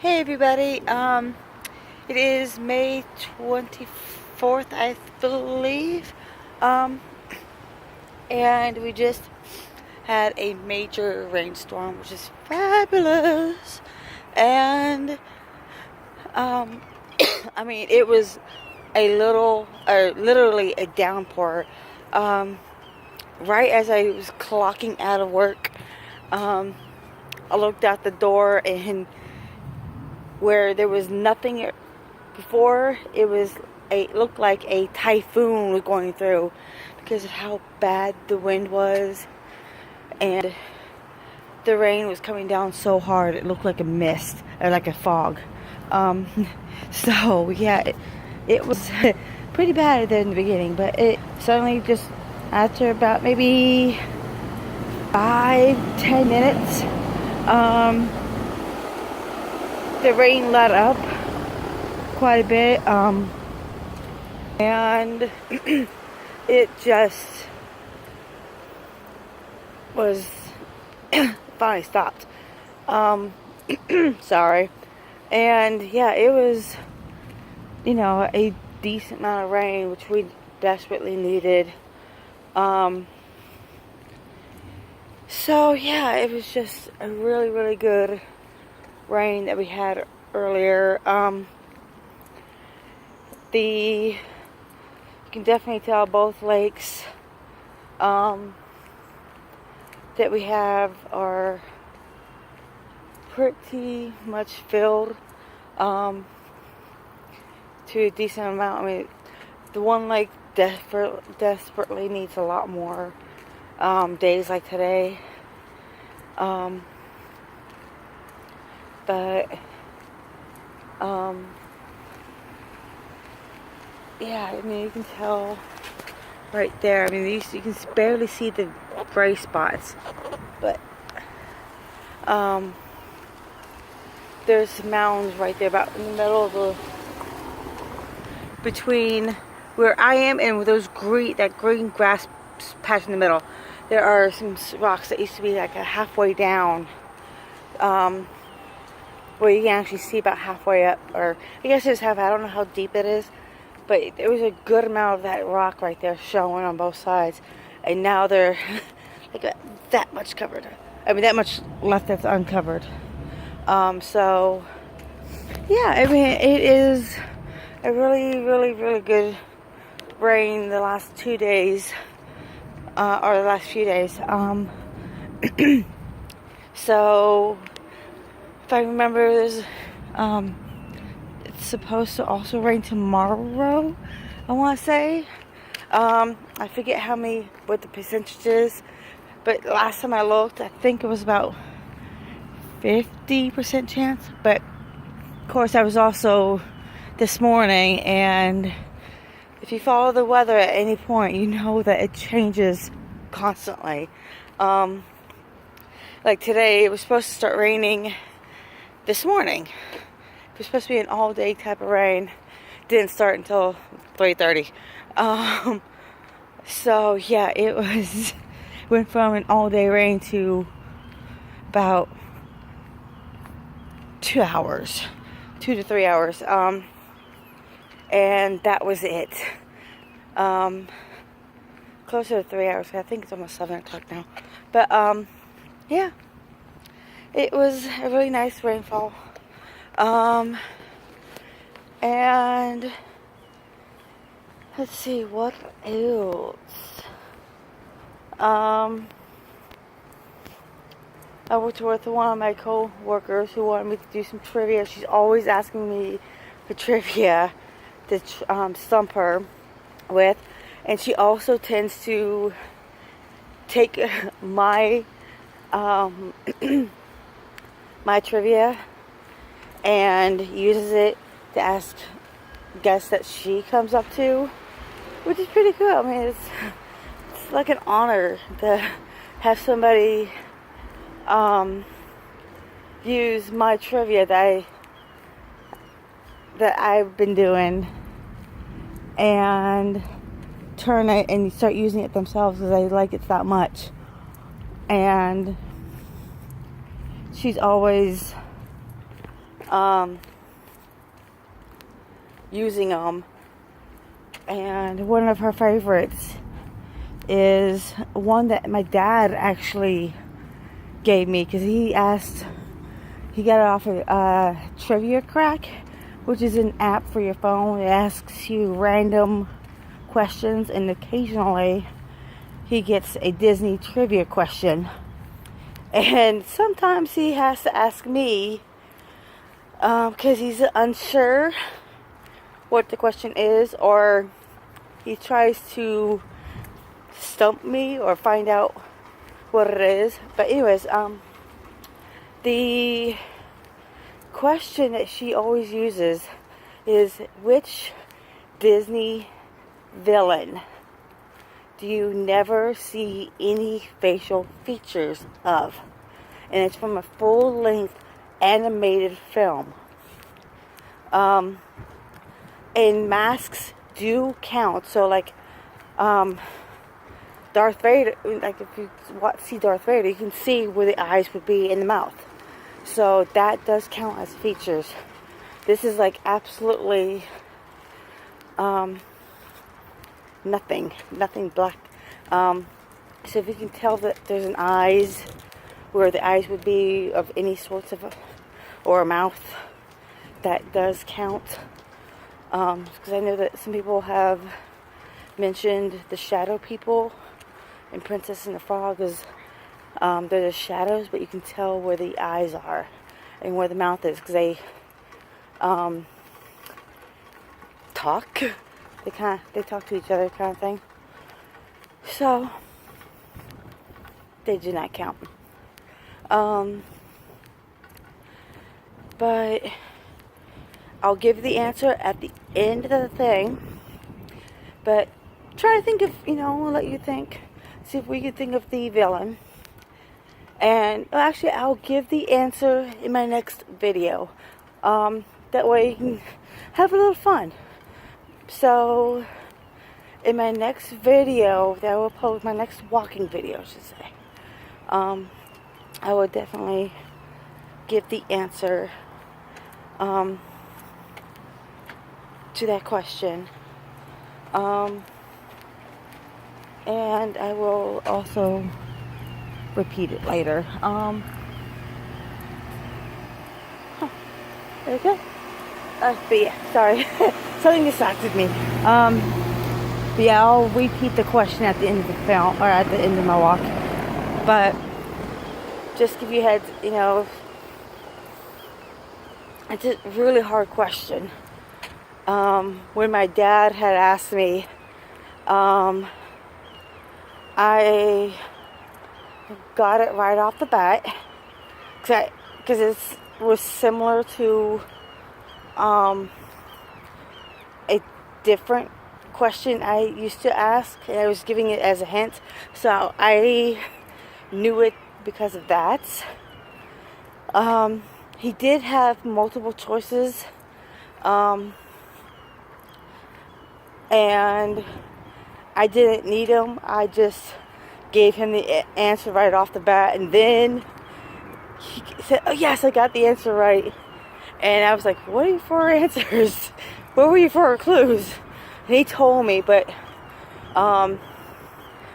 Hey everybody, it is May 24th, I believe, um, and we just had a major rainstorm, which is fabulous, and, um, I mean, it was literally a downpour, um, right as I was clocking out of work. I looked out the door, and where there was nothing before, it looked like a typhoon was going through because of how bad the wind was, and the rain was coming down so hard it looked like a mist or like a fog. um, so yeah, it was pretty bad in the beginning, but it suddenly just after about maybe 5-10 minutes, the rain let up quite a bit, and it just was finally stopped. Sorry. And yeah, it was, a decent amount of rain, which we desperately needed. So yeah, it was just a really, really good rain that we had earlier. You can definitely tell both lakes that we have are pretty much filled to a decent amount. I mean, the one lake desperately needs a lot more days like today. But yeah, I mean, you can tell right there. I mean, you can barely see the gray spots, but there's some mounds right there about in the middle of between where I am and that green grass patch in the middle. There are some rocks that used to be like a halfway down, where you can actually see about halfway up, or I guess it's half. I don't know how deep it is, but there was a good amount of that rock right there showing on both sides, and now they're like that much covered. I mean, that much left that's uncovered. So yeah, I mean, it is a really, really, really good rain the last 2 days, or the last few days. So if I remember, it's supposed to also rain tomorrow, I want to say. I forget what the percentage is, but last time I looked, I think it was about 50% chance. But of course, I was also this morning, and if you follow the weather at any point, you know that it changes constantly. Like today, it was supposed to start raining this morning. It was supposed to be an all-day type of rain. Didn't start until 3:30. So yeah, went from an all-day rain to about 2 hours, 2 to 3 hours. And that was it. Closer to 3 hours. I think it's almost 7 o'clock now. But yeah, it was a really nice rainfall. And let's see what else. I worked with one of my co-workers who wanted me to do some trivia. She's always asking me for trivia to stump her with, and she also tends to take my my trivia and uses it to ask guests that she comes up to, which is pretty cool. I mean, it's like an honor to have somebody use my trivia that I've been doing and turn it and start using it themselves because they like it that much. And she's always using them. And one of her favorites is one that my dad actually gave me, because he got it off of Trivia Crack, which is an app for your phone. It asks you random questions, and occasionally he gets a Disney trivia question. And sometimes he has to ask me, because he's unsure what the question is, or he tries to stump me or find out what it is. But anyways, the question that she always uses is, which Disney villain do you never see any facial features of? And it's from a full-length animated film. And masks do count. So like Darth Vader, like if you see Darth Vader, you can see where the eyes would be in the mouth. So that does count as features. This is like absolutely nothing black. So if you can tell that there's an eyes where the eyes would be of any sorts of, or a mouth, that does count. Because I know that some people have mentioned the shadow people in Princess and the Frog, is they're the shadows, but you can tell where the eyes are and where the mouth is, because they talk. They talk to each other, kind of thing. So they do not count. But I'll give the answer at the end of the thing. But try to think of, I'll let you think. See if we can think of the villain. And actually, I'll give the answer in my next video. That way you can have a little fun. So, in my next video that I will post, my next walking video, I should say, I will definitely give the answer to that question. And I will also repeat it later. There you go. But yeah, sorry. Something distracted me. But yeah, I'll repeat the question at the end of the film, or at the end of my walk. But just give you heads, it's a really hard question. When my dad had asked me, I got it right off the bat, because it was similar to a different question I used to ask, and I was giving it as a hint, so I knew it because of that. He did have multiple choices, and I didn't need him. I just gave him the answer right off the bat, and then he said, "Oh yes, I got the answer right." And I was like, "What are you for answers? What were you for clues?" And he told me, but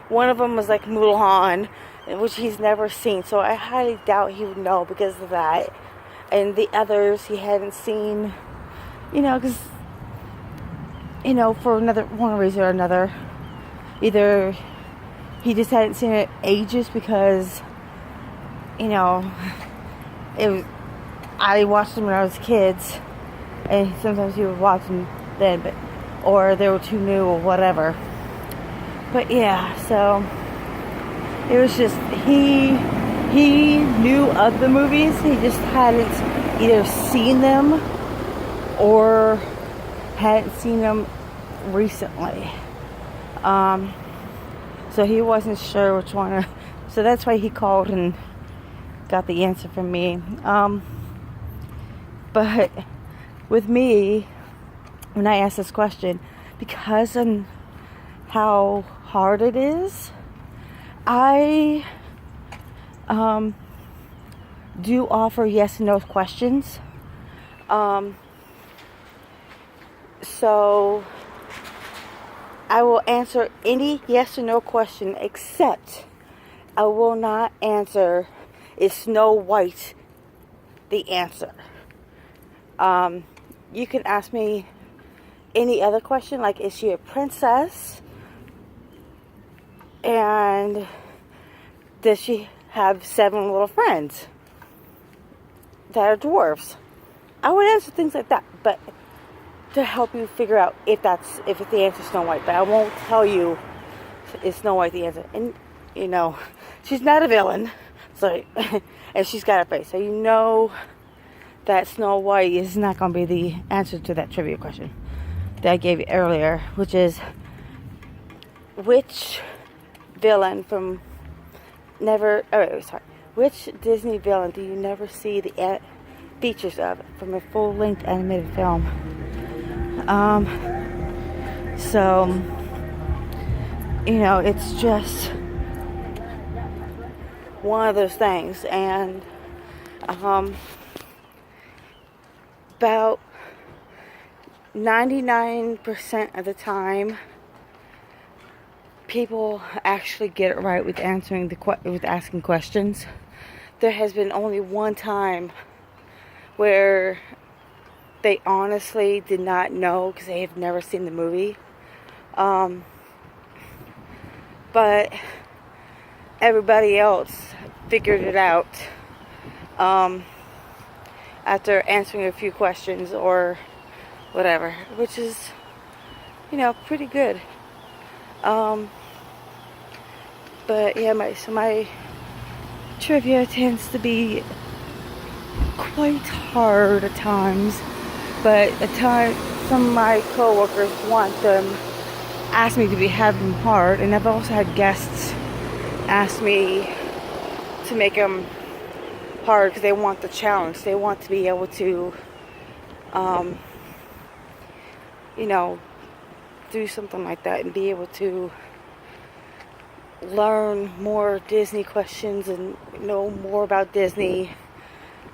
one of them was like Mulan, which he's never seen, so I highly doubt he would know because of that. And the others he hadn't seen, because for one reason or another, either he just hadn't seen it ages because I watched them when I was kids, and sometimes he would watch them then, or they were too new or whatever. But yeah, so it was just he knew of the movies, he just hadn't either seen them or hadn't seen them recently. So he wasn't sure which one. So that's why he called and got the answer from me. But with me, when I ask this question, because of how hard it is, I do offer yes and no questions. So I will answer any yes or no question, except I will not answer, is Snow White the answer? You can ask me any other question, like, is she a princess? And does she have 7 little friends that are dwarves? I would answer things like that, but to help you figure out if the answer is Snow White. But I won't tell you is Snow White the answer. And you know, she's not a villain, so and she's got a face, so you know that Snow White is not going to be the answer to that trivia question that I gave you earlier, which is, which villain from which Disney villain do you never see the features of from a full-length animated film? So, you know, it's just one of those things. And about 99% of the time, people actually get it right with asking questions. There has been only one time where they honestly did not know because they have never seen the movie. But everybody else figured it out after answering a few questions or whatever, which is, you know, pretty good. But yeah, my trivia tends to be quite hard at times, but at times some of my coworkers ask me to have them hard, and I've also had guests ask me to make them hard because they want the challenge. They want to be able to, you know, do something like that and be able to learn more Disney questions and know more about Disney,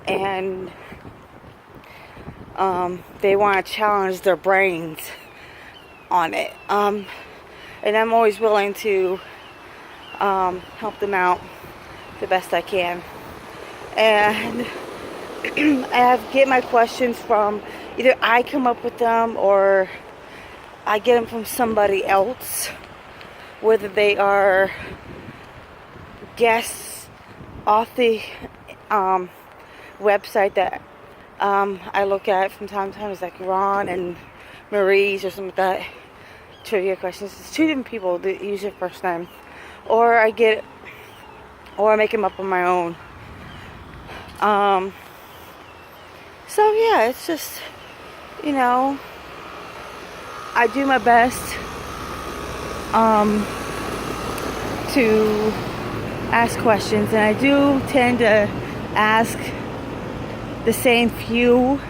and they want to challenge their brains on it, and I'm always willing to help them out the best I can. And I get my questions from either I come up with them or I get them from somebody else, whether they are guests off the website that I look at from time to time. It's like Ron and Marie's or something like that. Trivia questions. It's 2 different people that use it first name, or I make them up on my own. So yeah, it's just, you know, I do my best to ask questions, and I do tend to ask the same few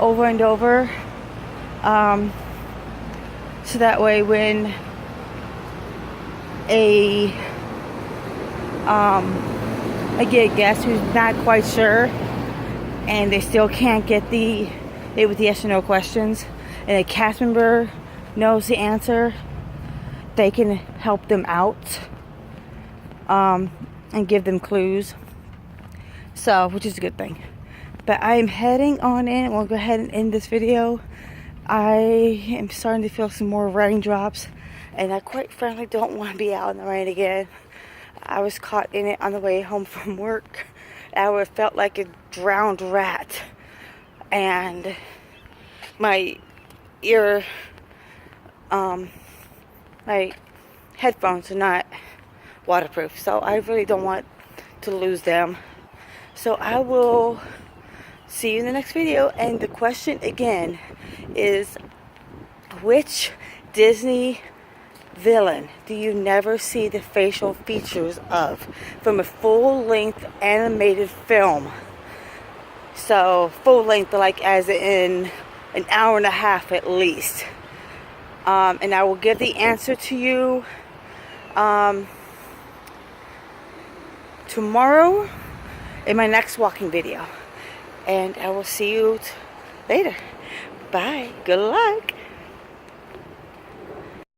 over and over, so that way when I get a guest who's not quite sure and they still can't get it with yes or no questions, and a cast member knows the answer, they can help them out and give them clues, so which is a good thing. But I am heading on in. We'll go ahead and end this video. I am starting to feel some more raindrops, and I quite frankly don't want to be out in the rain again. I was caught in it on the way home from work. I felt like a drowned rat, and my my headphones are not waterproof, so I really don't want to lose them. So I will see you in the next video. And the question again is, which Disney villain do you never see the facial features of from a full-length animated film? So full-length, like as in an hour and a half at least. And I will give the answer to you tomorrow in my next walking video. And I will see you Later. Bye. Good luck.